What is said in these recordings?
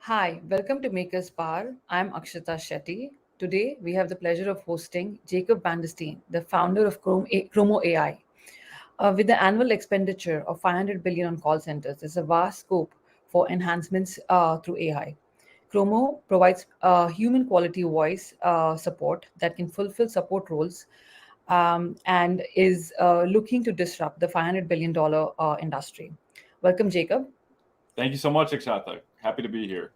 Hi, welcome to Makers Bar. I'm Akshita Shetty. Today, we have the pleasure of hosting Jacob Vanderstein, the founder of Chromo AI. With the annual expenditure of 500 billion on call centers, there's a vast scope for enhancements through AI. Chromo provides human quality voice support that can fulfill support roles and is looking to disrupt the $500 billion industry. Welcome, Jacob. Thank you so much, Akshata. Happy to be here.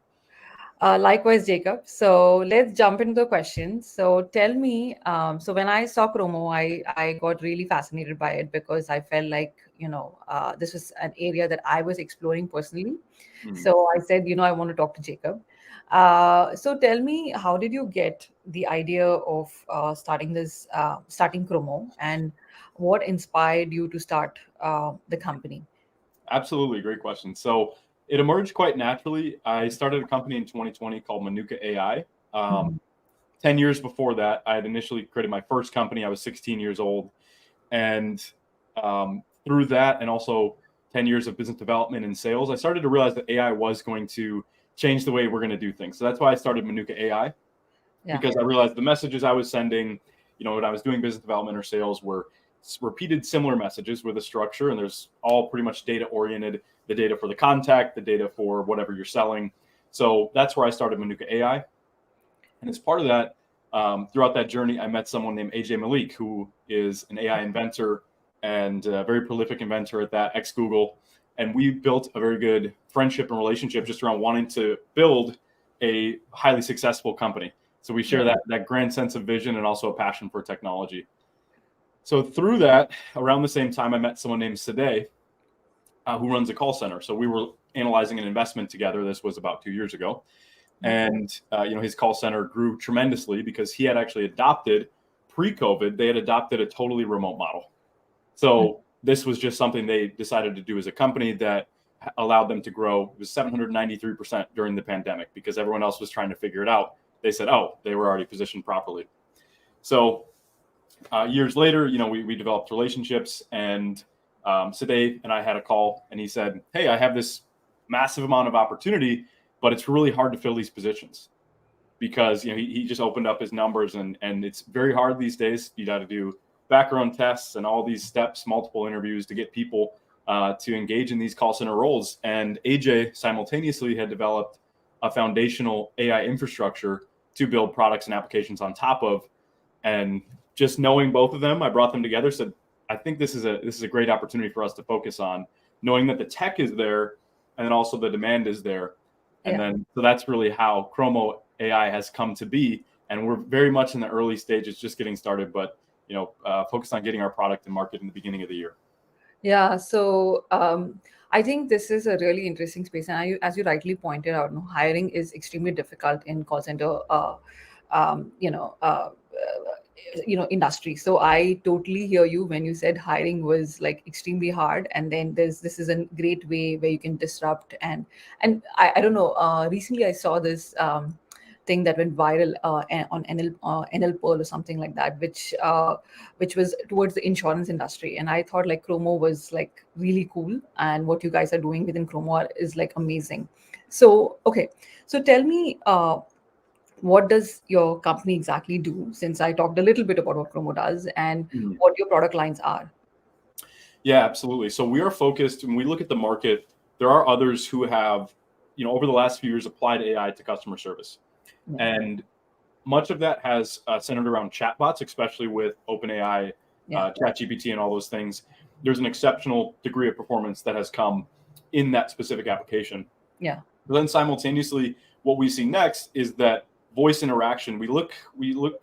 Likewise, Jacob. So let's jump into the questions. So tell me, so when I saw Chromo, I got really fascinated by it because I felt like, this was an area that I was exploring personally. So I said, I want to talk to Jacob. So tell me, how did you get the idea of starting Chromo, and what inspired you to start the company? Absolutely, great question. So it emerged quite naturally. I started a company in 2020 called Mamuka AI. 10 years before that, I had initially created my first company. I was 16 years old. And through that, and also 10 years of business development and sales, I started to realize that AI was going to change the way we're going to do things. So that's why I started Manuka AI, because I realized the messages I was sending, when I was doing business development or sales, were repeated similar messages with a structure, and there's all pretty much data oriented, the data for the contact, the data for whatever you're selling. So that's where I started Manuka AI. And as part of that, throughout that journey, I met someone named AJ Malik, who is an AI inventor and a very prolific inventor at that, ex-Google. And we built a very good friendship and relationship just around wanting to build a highly successful company. So we share that grand sense of vision and also a passion for technology. So through that, around the same time, I met someone named Sadeh, who runs a call center. So we were analyzing an investment together. This was about 2 years ago. And, his call center grew tremendously because he had actually adopted, pre-COVID, they had adopted a totally remote model. So this was just something they decided to do as a company that allowed them to grow. It was 793% during the pandemic because everyone else was trying to figure it out. They said, they were already positioned properly. So years later, we developed relationships, and Sadeh and I had a call, and he said, hey, I have this massive amount of opportunity, but it's really hard to fill these positions because he just opened up his numbers, and it's very hard these days. You got to do background tests and all these steps, multiple interviews to get people to engage in these call center roles. And AJ simultaneously had developed a foundational AI infrastructure to build products and applications on top of. And just knowing both of them, I brought them together, said, I think this is a great opportunity for us to focus on, knowing that the tech is there and then also the demand is there. And then, so that's really how Chromo AI has come to be. And we're very much in the early stages, just getting started, but, focused on getting our product to market in the beginning of the year. Yeah, so I think this is a really interesting space, and as you rightly pointed out, hiring is extremely difficult in call center, um, you know, uh, industry. So I totally hear you when you said hiring was like extremely hard, and then this is a great way where you can disrupt and I don't know. Recently, I saw this. Thing that went viral on NL Pearl or something like that, which was towards the insurance industry, and I thought like Chromo was like really cool, and what you guys are doing within Chromo is like amazing. So okay, so tell me, what does your company exactly do? Since I talked a little bit about what Chromo does and what your product lines are. Yeah, absolutely. So we are focused, when we look at the market, there are others who have, over the last few years applied AI to customer service. And much of that has centered around chatbots, especially with OpenAI, ChatGPT, and all those things. There's an exceptional degree of performance that has come in that specific application. Yeah. But then simultaneously, what we see next is that voice interaction. We look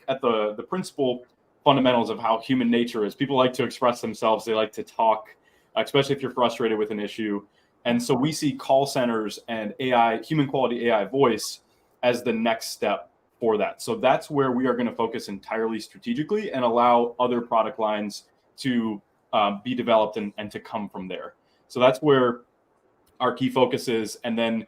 at the principal fundamentals of how human nature is. People like to express themselves. They like to talk, especially if you're frustrated with an issue. And so we see call centers and AI, human quality AI voice, as the next step for that. So that's where we are going to focus entirely strategically and allow other product lines to be developed and to come from there. So that's where our key focus is. And then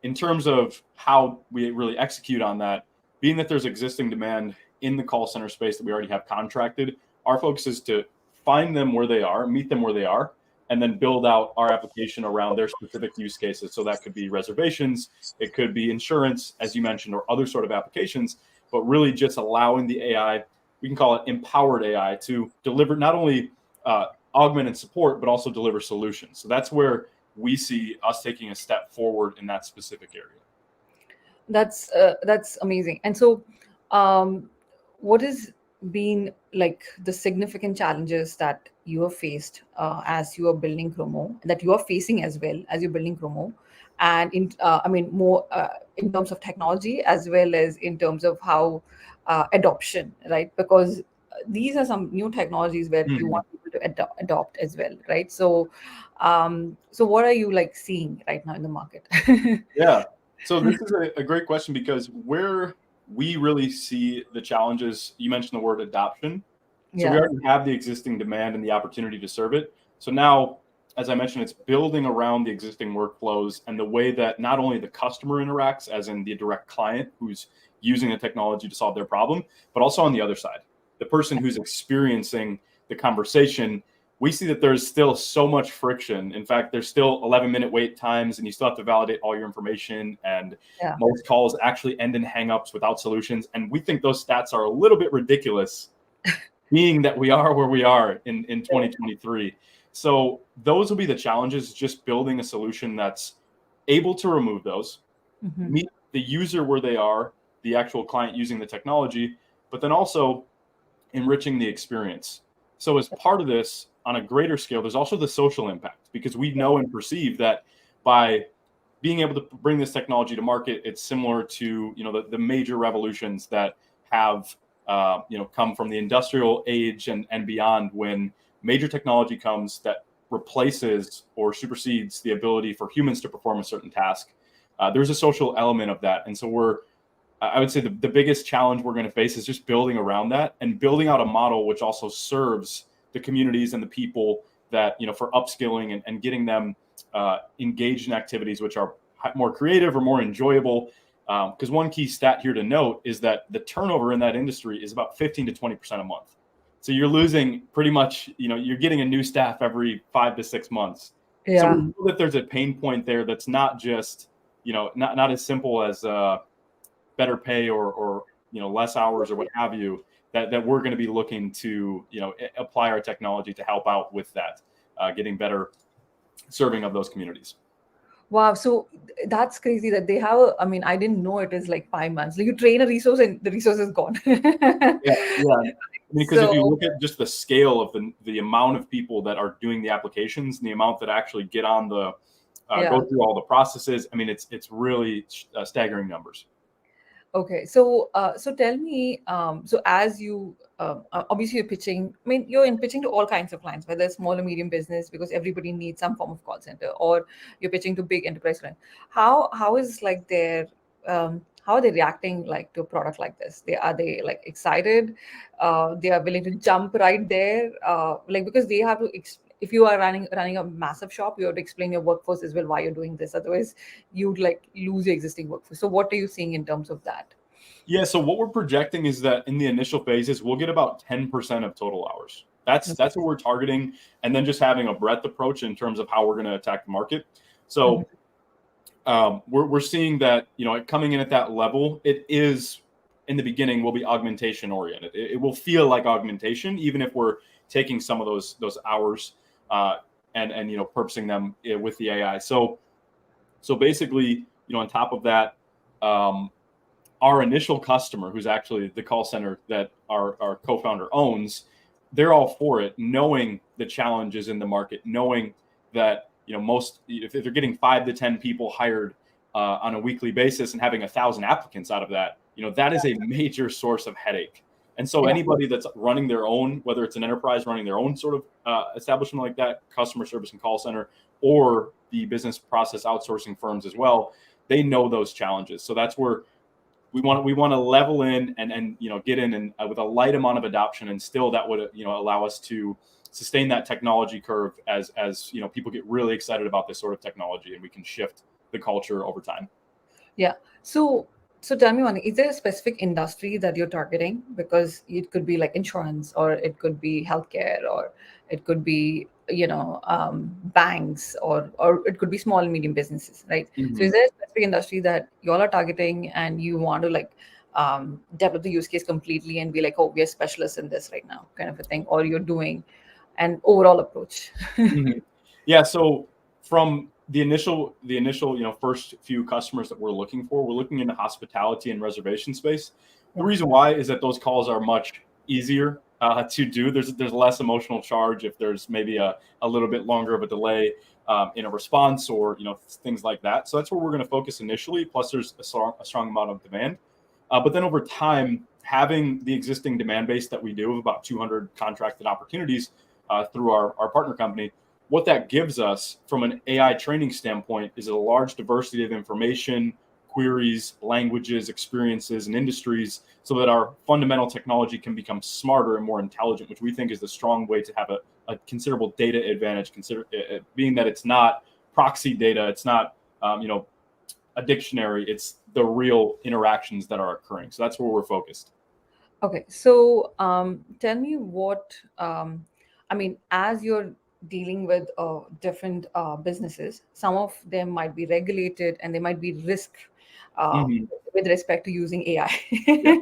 in terms of how we really execute on that, being that there's existing demand in the call center space that we already have contracted, our focus is to find them where they are, meet them where they are, and then build out our application around their specific use cases. So that could be reservations, it could be insurance, as you mentioned, or other sort of applications, but really just allowing the AI, we can call it empowered AI, to deliver not only augment and support, but also deliver solutions. So that's where we see us taking a step forward in that specific area. That's amazing. And so, what has been like the significant challenges that you have faced as you are building Chromo, that you are facing as well as you're building Chromo, and in I mean more in terms of technology as well as in terms of how adoption, right? Because these are some new technologies where you Mhm. want people to adopt as well, right? So, so what are you like seeing right now in the market? Yeah. So this is a great question, because where we really see the challenges, you mentioned the word adoption. So we Yeah. already have the existing demand and the opportunity to serve it. So now, as I mentioned, it's building around the existing workflows and the way that not only the customer interacts, as in the direct client who's using the technology to solve their problem, but also on the other side, the person who's experiencing the conversation. We see that there's still so much friction. In fact, there's still 11-minute wait times, and you still have to validate all your information. And Yeah. most calls actually end in hangups without solutions. And we think those stats are a little bit ridiculous, being that we are where we are in 2023. So those will be the challenges, just building a solution that's able to remove those, Mhm. meet the user where they are, the actual client using the technology, but then also enriching the experience. So as part of this, on a greater scale, there's also the social impact, because we know and perceive that by being able to bring this technology to market, it's similar to the major revolutions that have come from the industrial age and beyond, when major technology comes that replaces or supersedes the ability for humans to perform a certain task. There's a social element of that, and so I would say the biggest challenge we're going to face is just building around that and building out a model which also serves the communities and the people that, for upskilling and getting them engaged in activities which are more creative or more enjoyable. Because one key stat here to note is that the turnover in that industry is about 15 to 20% a month. So you're losing pretty much, you're getting a new staff every 5 to 6 months. So we Yeah. know that there's a pain point there that's not just, not as simple as better pay or less hours or what have you, that we're going to be looking to apply our technology to help out with that, getting better serving of those communities. Wow. So that's crazy that they have. I mean, I didn't know it is like 5 months. Like you train a resource and the resource is gone. Yeah, yeah. I mean, because if you So look at just the scale of the amount of people that are doing the applications and the amount that actually get on the yeah. go through all the processes, I mean, it's really staggering numbers. Okay, so so tell me, so as you obviously you're pitching, I mean, you're in pitching to all kinds of clients, whether it's small or medium business, because everybody needs some form of call center, or you're pitching to big enterprise clients. How is like their how are they reacting like to a product like this? Are they like excited? They are willing to jump right there, like because they have to. If you are running a massive shop, you have to explain your workforce as well why you're doing this. Otherwise, you'd like lose your existing workforce. So what are you seeing in terms of that? Yeah, so what we're projecting is that in the initial phases, we'll get about 10% of total hours. That's what we're targeting, and then just having a breadth approach in terms of how we're going to attack the market. Mhm. So we're seeing that coming in at that level, it is in the beginning will be augmentation oriented. It will feel like augmentation, even if we're taking some of those hours and purposing them with the AI. So basically, on top of that. Our initial customer, who's actually the call center that our co-founder owns, they're all for it, knowing the challenges in the market, knowing that most, if they're getting 5 to 10 people hired on a weekly basis and having 1,000 applicants out of that, that is a major source of headache. And so Yeah. anybody that's running their own, whether it's an enterprise running their own sort of establishment like that, customer service and call center, or the business process outsourcing firms as well, they know those challenges. So that's where we want to level in and get in and with a light amount of adoption, and still that would allow us to sustain that technology curve as people get really excited about this sort of technology, and we can shift the culture over time. Yeah. So tell me one thing, is there a specific industry that you're targeting? Because it could be like insurance, or it could be healthcare, or it could be, banks, or it could be small and medium businesses, right? So Mm-hmm. is there a specific industry that you all are targeting and you want to like develop the use case completely and be like, oh, we are specialists in this right now, kind of a thing, or you're doing an overall approach? Mm-hmm. Yeah. So from the initial, first few customers that we're looking for, we're looking in the hospitality and reservation space. The Yeah. reason why is that those calls are much easier to do. There's less emotional charge if there's maybe a little bit longer of a delay in a response, or things like that. So that's where we're going to focus initially. Plus, there's a strong amount of demand. But then over time, having the existing demand base that we do of about 200 contracted opportunities through our partner company, what that gives us from an AI training standpoint is a large diversity of information, queries, languages, experiences, and industries, so that our fundamental technology can become smarter and more intelligent, which we think is the strong way to have a considerable data advantage, being that it's not proxy data, it's not a dictionary, it's the real interactions that are occurring. So that's where we're focused. Okay, so tell me I mean, as you're dealing with different businesses, some of them might be regulated and they might be risk uh, Mm-hmm. with respect to using AI. Yeah.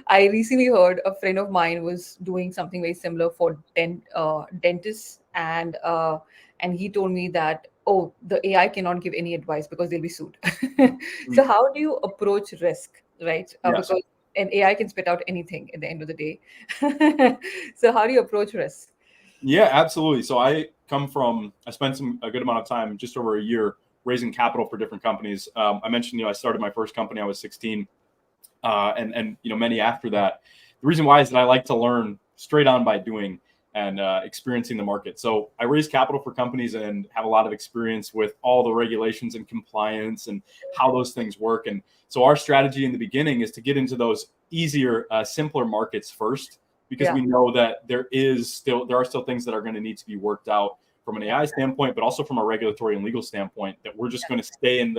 I recently heard a friend of mine was doing something very similar for dentists, and he told me that, oh, the AI cannot give any advice because they'll be sued. Mm-hmm. So how do you approach risk, right? Yes. Because an AI can spit out anything at the end of the day. So how do you approach risk? Yeah, absolutely. So I spent a good amount of time, just over a year, raising capital for different companies. I mentioned, I started my first company, I was 16, and many after that. The reason why is that I like to learn straight on by doing and experiencing the market. So I raise capital for companies and have a lot of experience with all the regulations and compliance and how those things work. And so our strategy in the beginning is to get into those easier, simpler markets first, because Yeah, we know that there are still things that are going to need to be worked out from an yeah, AI standpoint, but also from a regulatory and legal standpoint. That we're just going to stay in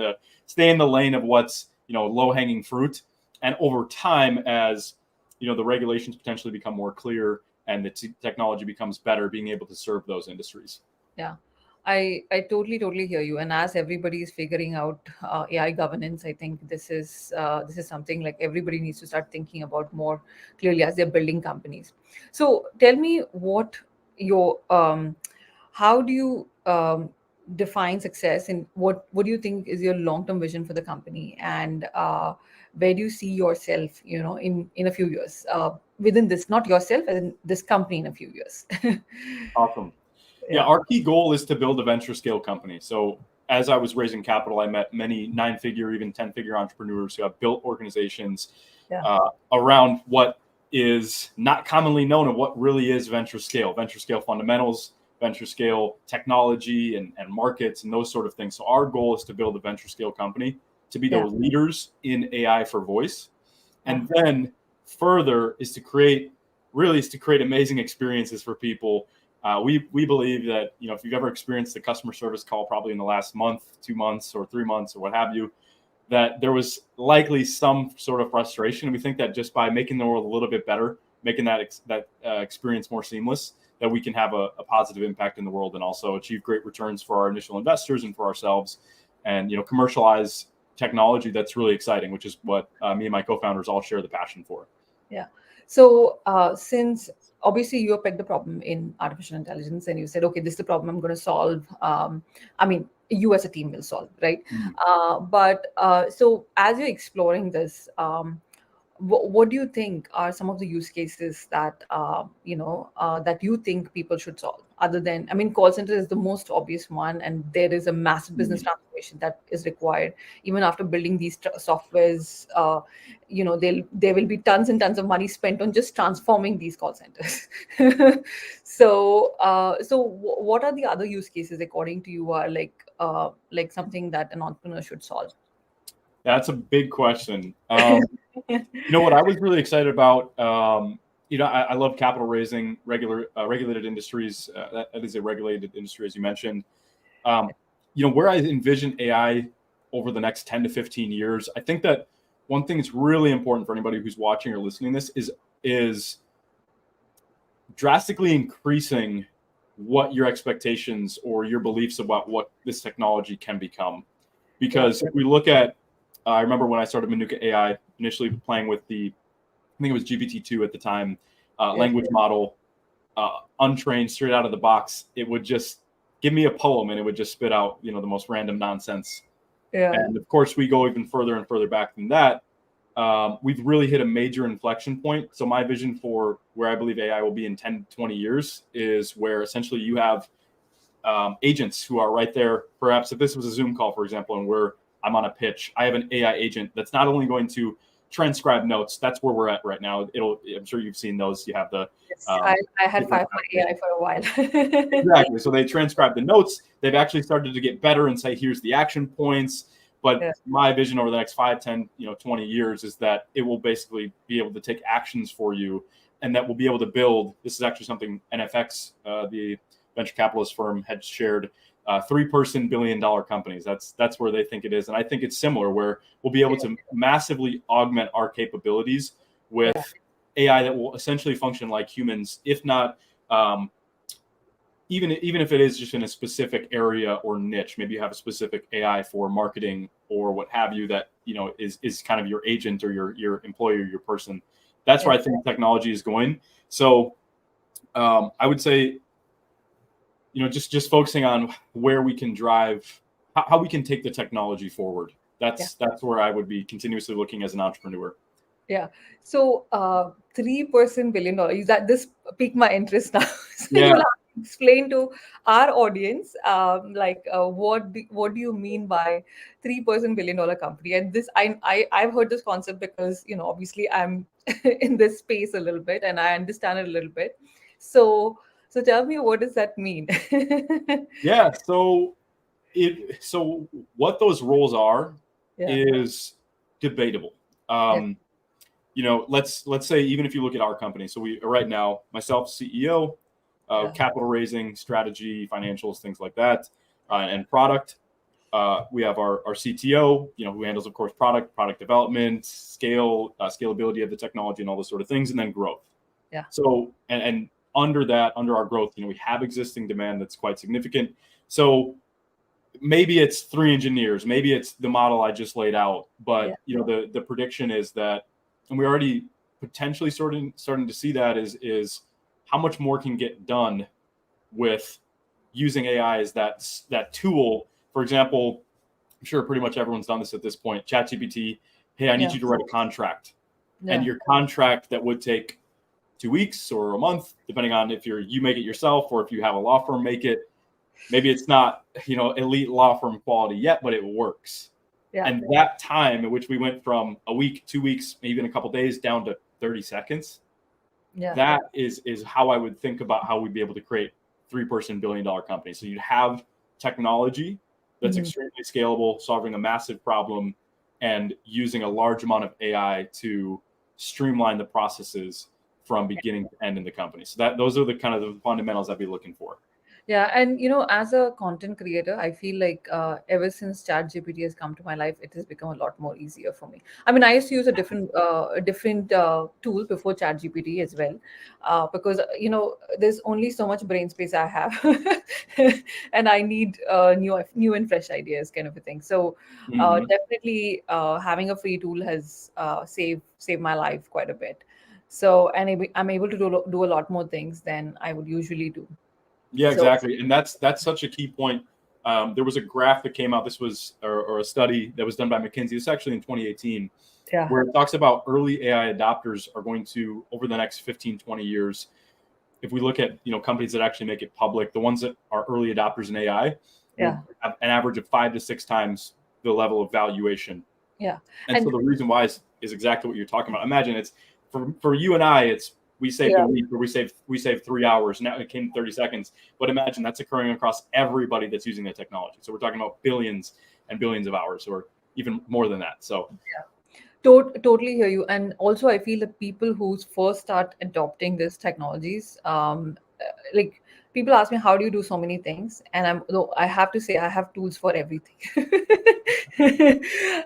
the lane of what's low hanging fruit, and over time, as the regulations potentially become more clear and the technology becomes better, being able to serve those industries. yeah. I totally hear you. And as everybody is figuring out AI governance, I think this is something like everybody needs to start thinking about more clearly as they're building companies. So tell me what your how do you define success, and what do you think is your long-term vision for the company, and where do you see yourself, in a few years, within this, not yourself, as in this company in a few years? Awesome. Yeah, Yeah, our key goal is to build a venture scale company. So as I was raising capital, I met many 9-figure, even 10-figure entrepreneurs who have built organizations yeah, around what is not commonly known of what really is venture scale fundamentals, venture scale technology and markets and those sort of things. So our goal is to build a venture scale company to be the yeah, leaders in AI for voice. yeah, And then further is to create amazing experiences for people. We believe that if you've ever experienced a customer service call, probably in the last month, 2 months, or 3 months, or what have you, that there was likely some sort of frustration. And we think that just by making the world a little bit better, making that experience more seamless, that we can have a positive impact in the world, and also achieve great returns for our initial investors and for ourselves, and commercialize technology that's really exciting, which is what me and my co-founders all share the passion for. yeah. So since obviously you picked the problem in artificial intelligence and you said, okay, this is the problem I'm going to solve. I mean, you as a team will solve, right? Mhm. But so as you're exploring this, what do you think are some of the use cases that that you think people should solve, other than, I mean, call center is the most obvious one, and there is a massive business Mhm. transformation that is required even after building these softwares. There will be tons and tons of money spent on just transforming these call centers. So what are the other use cases according to you are like something that an entrepreneur should solve? That's a big question. What I was really excited about I love capital raising, regulated industries. That is a regulated industry, as you mentioned. Um, where I envision AI over the next 10 to 15 years, I think that one thing that's really important for anybody who's watching or listening to this is drastically increasing what your expectations or your beliefs about what this technology can become. Yeah. Because if we look at, I remember when I started Manuka AI, initially playing with I think it was GPT-2 at the time, Yeah. language model, untrained, straight out of the box. It would just give me a poem and it would just spit out, the most random nonsense. Yeah. And of course, we go even further and further back than that. We've really hit a major inflection point. So my vision for where I believe AI will be in 10, 20 years is where essentially you have agents who are right there. Perhaps if this was a Zoom call, for example, and I'm on a pitch, I have an AI agent that's not only going to transcribe notes. That's where we're at right now. I'm sure you've seen those. You have the Yes. I had different 5 AI for a while. exactly. So they transcribe the notes. They've actually started to get better and say, here's the action points. But Yeah. my vision over the next 5, 10, 20 years is that it will basically be able to take actions for you, and that we'll be able to build. This is actually something NFX, the venture capitalist firm, had shared. 3-person billion-dollar companies. That's where they think it is, and I think it's similar, where we'll be able to massively augment our capabilities with AI that will essentially function like humans, if not. Even if it is just in a specific area or niche, maybe you have a specific AI for marketing or what have you that is kind of your agent or your employee or your person. That's where I think technology is going. So I would say, just focusing on where we can drive, how we can take the technology forward. That's where I would be continuously looking as an entrepreneur. Yeah. So, 3% billion dollars, that this piqued my interest now. So Yeah. you'll have to explain to our audience, what do you mean by 3% billion dollar company? And this, I've heard this concept because, obviously I'm in this space a little bit and I understand it a little bit. So tell me, what does that mean? Yeah. So what those roles are Yeah. is debatable. Yeah. Let's say, even if you look at our company, so we right now, myself, CEO, Yeah. capital raising, strategy, financials, things like that, and product. We have our CTO, who handles, of course, product development, scalability of the technology, and all those sort of things, and then growth. Yeah. So and under our growth, we have existing demand that's quite significant. So maybe it's 3 engineers, maybe it's the model I just laid out, but the prediction is that, and we're already potentially starting to see that, is how much more can get done with using AI as that tool. For example, I'm sure pretty much everyone's done this at this point. ChatGPT, hey, I need you to write a contract, and your contract that would take 2 weeks or a month, depending on if you make it yourself or if you have a law firm make it. Maybe it's not, elite law firm quality yet, but it works. Yeah. And that time at which we went from a week, 2 weeks, maybe even a couple of days, down to 30 seconds. Yeah. That is how I would think about how we'd be able to create 3-person billion-dollar company. So you'd have technology that's extremely scalable, solving a massive problem, and using a large amount of AI to streamline the processes from beginning to end in the company. So those are the kind of the fundamentals I'd be looking for. Yeah, and as a content creator, I feel like ever since ChatGPT has come to my life, it has become a lot more easier for me. I mean, I used to use a different tool before ChatGPT as well, because there's only so much brain space I have, and I need new and fresh ideas, kind of a thing. So definitely, having a free tool has saved my life quite a bit. So, and I'm able to do a lot more things than I would usually do. Yeah, So exactly. And that's such a key point. There was a graph that came out. This was or a study that was done by McKinsey. This is actually in 2018, yeah, where it talks about early AI adopters are going to, over the next 15, 20 years, if we look at companies that actually make it public, the ones that are early adopters in AI yeah, will have an average of 5 to 6 times the level of valuation. yeah. And so the reason why is exactly what you're talking about. Imagine it's for you and I, it's we saved a week, or we saved 3 hours. Now it came 30 seconds. But imagine that's occurring across everybody that's using the technology. So we're talking about billions and billions of hours, or even more than that. So Totally hear you. And also, I feel that people who first start adopting these technologies, like people ask me, how do you do so many things? And though I have to say, I have tools for everything.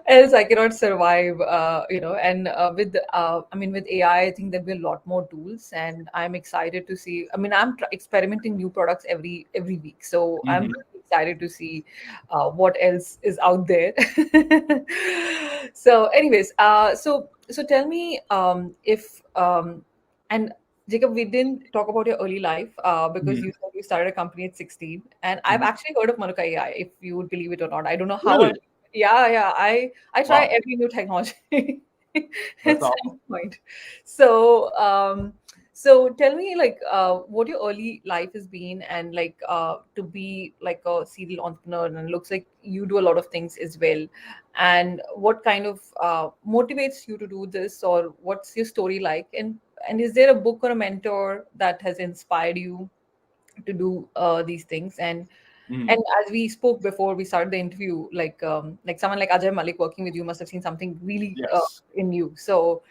Else, I cannot survive. And I mean, with AI, I think there'll be a lot more tools, and I'm excited to see. I mean, I'm experimenting new products every week, so I'm Hmm. really excited to see what else is out there. So anyways, so tell me, if and Jacob, we didn't talk about your early life, because you Hmm. said you started a company at 16, and I've Hmm. actually heard of Manuka AI, if you would believe it or not. I don't know how Really? I'm. Yeah, yeah, I try Wow, every new technology that's at awesome. some point. So so tell me, like, what your early life has been, and like, to be like a serial entrepreneur, and it looks like you do a lot of things as well. And what kind of motivates you to do this, or what's your story like? And is there a book or a mentor that has inspired you to do these things? And Hmm. as we spoke before we started the interview, like someone like Ajay Malik working with you must have seen something really Yes. in you. So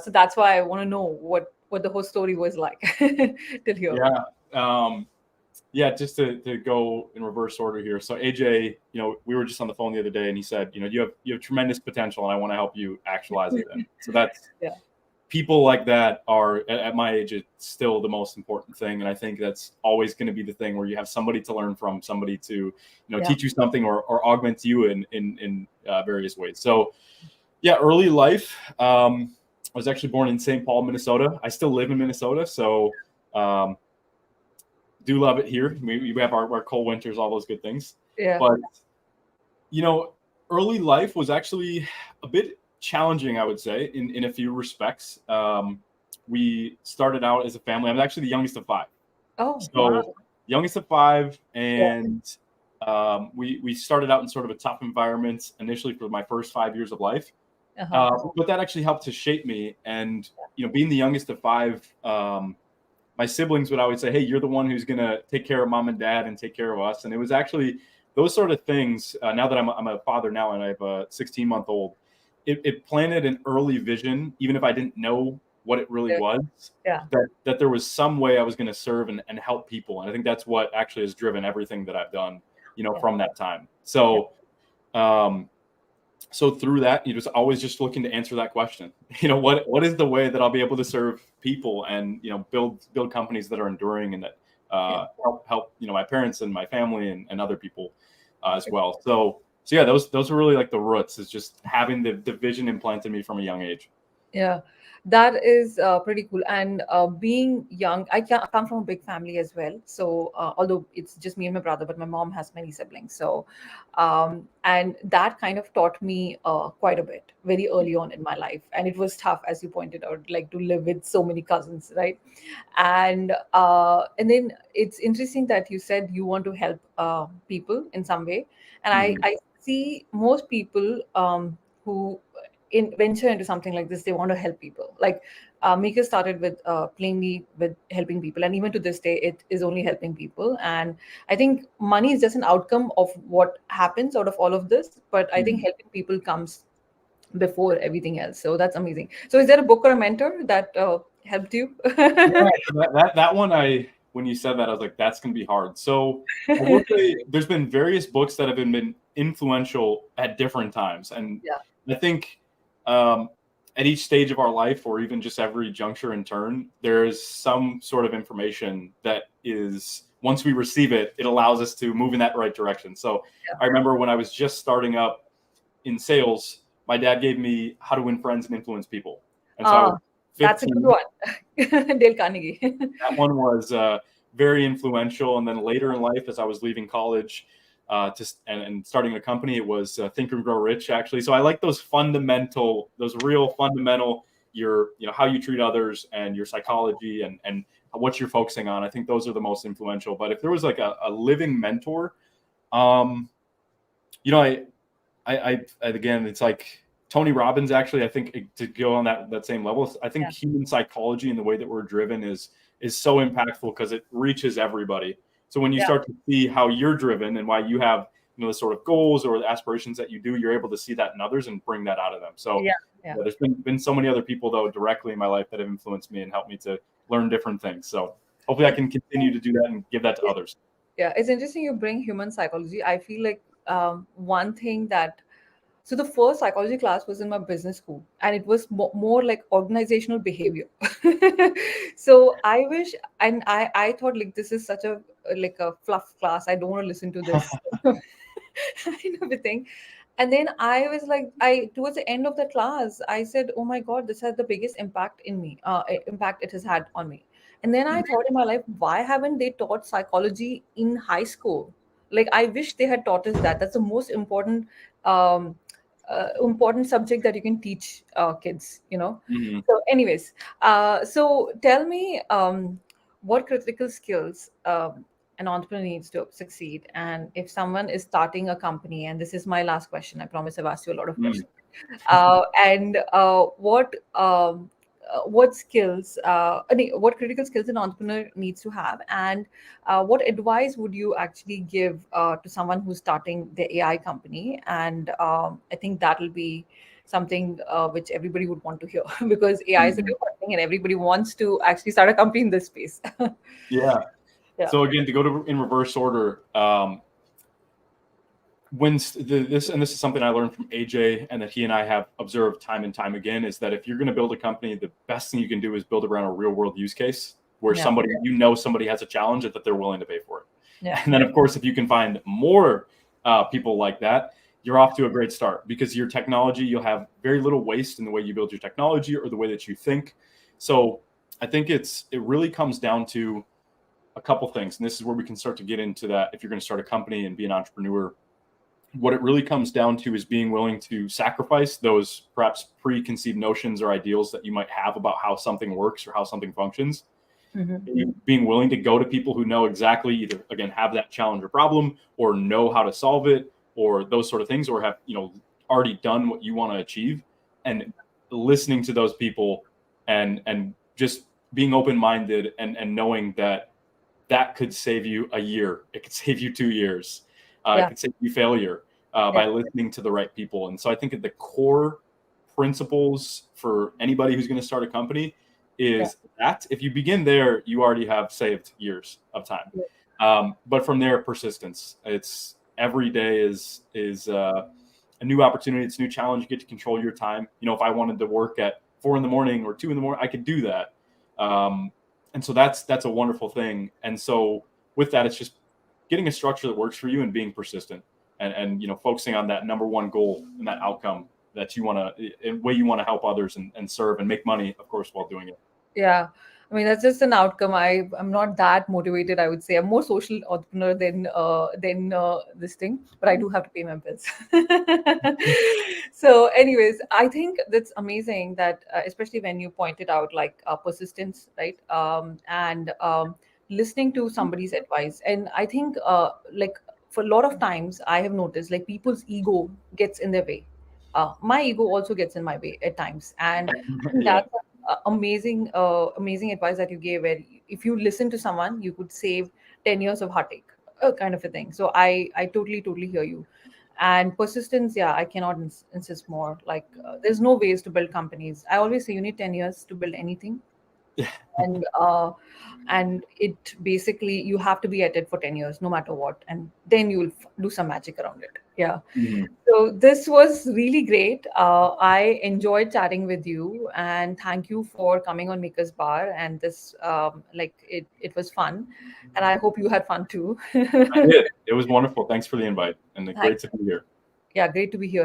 so that's why I want to know what the whole story was like till here. Yeah. Yeah, just to go in reverse order here. So AJ, we were just on the phone the other day, and he said, you have tremendous potential, and I want to help you actualize it. And so that's Yeah, people like that are at my age. It's still the most important thing, and I think that's always going to be the thing where you have somebody to learn from, somebody to yeah. teach you something or augment you in various ways. So yeah, early life. I was actually born in St. Paul, Minnesota. I still live in Minnesota, so. Um, do love it here. We have our cold winters, all those good things. Yeah. But you know, early life was actually a bit challenging, I would say, in a few respects. We started out as a family. I'm actually the youngest of five, Oh, wow. so youngest of five, Yeah. and we started out in sort of a tough environment initially for my first 5 years of life. Uh-huh. But that actually helped to shape me, and being the youngest of five. My siblings would always say, "Hey, you're the one who's going to take care of mom and dad and take care of us." And it was actually those sort of things. Now that I'm a father now, and I have a 16-month-old, it planted an early vision, even if I didn't know what it really Yeah. was, Yeah. that there was some way I was going to serve and help people. And I think that's what actually has driven everything that I've done, Yeah. from that time. Yeah. Um, so through that, you just always just looking to answer that question. What is the way that I'll be able to serve people and build companies that are enduring and that Yeah. help my parents and my family and other people as Yeah. well. So yeah, those were really like the roots. Is just having the vision implanted in me from a young age. Yeah, that is pretty cool. And being young, I come from a big family as well. So although it's just me and my brother, but my mom has many siblings. So and that kind of taught me quite a bit very early on in my life. And it was tough, as you pointed out, like to live with so many cousins, right? And then it's interesting that you said you want to help people in some way. And Mhm. I see most people who venture into something like this, they want to help people. Like Mika started with plainly with helping people, and even to this day it is only helping people. And I think money is just an outcome of what happens out of all of this, but I think Mhm. helping people comes before everything else. So that's amazing. So is there a book or a mentor that helped you? Yeah, so that one, when you said that, I was like, that's gonna be hard. So I will say there's been various books that have been influential at different times, and Yeah. I think at each stage of our life, or even just every juncture and turn, there is some sort of information that is once we receive it, it allows us to move in that right direction. So Yeah. I remember when I was just starting up in sales, my dad gave me How to Win Friends and Influence People, and so I was That's a good 15. one. Dale Carnegie. That one was very influential. And then later in life, as I was leaving college and starting a company, it was Think and Grow Rich, actually. So I like those real fundamental, how you treat others and your psychology and what you're focusing on. I think those are the most influential. But if there was like a living mentor, um, you know, again, it's like Tony Robbins. Actually, I think to go on that same level, I think Yeah. human psychology and the way that we're driven is so impactful because it reaches everybody. So when you Yeah. start to see how you're driven and why you have the sort of goals or the aspirations that you do, you're able to see that in others and bring that out of them. So Yeah. Yeah. Yeah, there's been so many other people though directly in my life that have influenced me and helped me to learn different things. So hopefully I can continue to do that and give that to others. Yeah, it's interesting you bring human psychology. I feel like one thing that so the first psychology class was in my business school, and it was more like organizational behavior. So I wish, and I thought like this is such a like a fluff class. I don't want to listen to this kind of a thing. And then I was like, I towards the end of the class, I said, "Oh my God, this has the biggest impact in me. Impact it has had on me." And then I thought in my life, why haven't they taught psychology in high school? Like, I wish they had taught us that. That's the most um, important subject that you can teach kids. You know. Mm-hmm. So, anyways, so tell me, what critical skills an entrepreneur needs to succeed, and if someone is starting a company, and this is my last question. I promise I've asked you a lot of questions. And what skills, what critical skills an entrepreneur needs to have, and what advice would you actually give to someone who's starting the AI company? And I think that'll be something which everybody would want to hear because AI is a Mm-hmm. new thing, and everybody wants to actually start a company in this space. Yeah. Yeah, So again, to go to in reverse order, when this is something I learned from AJ and that he and I have observed time and time again, is that if you're going to build a company, the best thing you can do is build around a real world use case where yeah, somebody has a challenge and that they're willing to pay for it. yeah, And then of course, if you can find more people like that, you're off to a great start, because your technology, you'll have very little waste in the way you build your technology or the way that you think. So I think it really comes down to a couple things, and this is where we can start to get into that. If you're going to start a company and be an entrepreneur, what it really comes down to is being willing to sacrifice those perhaps preconceived notions or ideals that you might have about how something works or how something functions. hmm, Being willing to go to people who know exactly, either again have that challenge or problem, or know how to solve it, or those sort of things, or have already done what you want to achieve, and listening to those people, and just being open minded, and knowing that that could save you a year. It could save you 2 years. It yeah, could save you failure yeah, by listening to the right people. And so I think at the core principles for anybody who's going to start a company yeah, is that if you begin there, you already have saved years of time. yeah, But from there, persistence. It's every day is a new opportunity. It's a new challenge. You get to control your time. If I wanted to work at 4 in the morning or 2 in the morning, I could do that. And so that's a wonderful thing. And so with that, it's just getting a structure that works for you and being persistent, and focusing on that number one goal and that outcome that you want to, way you want to help others, and serve and make money, of course, while doing it. yeah. I mean, that's just an outcome. I'm not that motivated. I would say I'm more social entrepreneur than this thing, but I do have to pay my bills. So, anyways, I think that's amazing that especially when you pointed out like persistence, right? And listening to somebody's advice, and I think like for a lot of times I have noticed like people's ego gets in their way. My ego also gets in my way at times, and I think Yeah. that's amazing advice that you gave, where if you listen to someone you could save 10 years of heartache, kind of a thing. So I totally hear you. And persistence, yeah, I cannot insist more. Like there's no ways to build companies. I always say you need 10 years to build anything. And it basically you have to be at it for 10 years no matter what, and then you'll do some magic around it. Yeah. Mhm. So this was really great. I enjoyed chatting with you, and thank you for coming on Maker's Bar. And this, like, it was fun, and I hope you had fun too. I did. It was wonderful. Thanks for the invite, and Thank, great to be here. yeah, great to be here.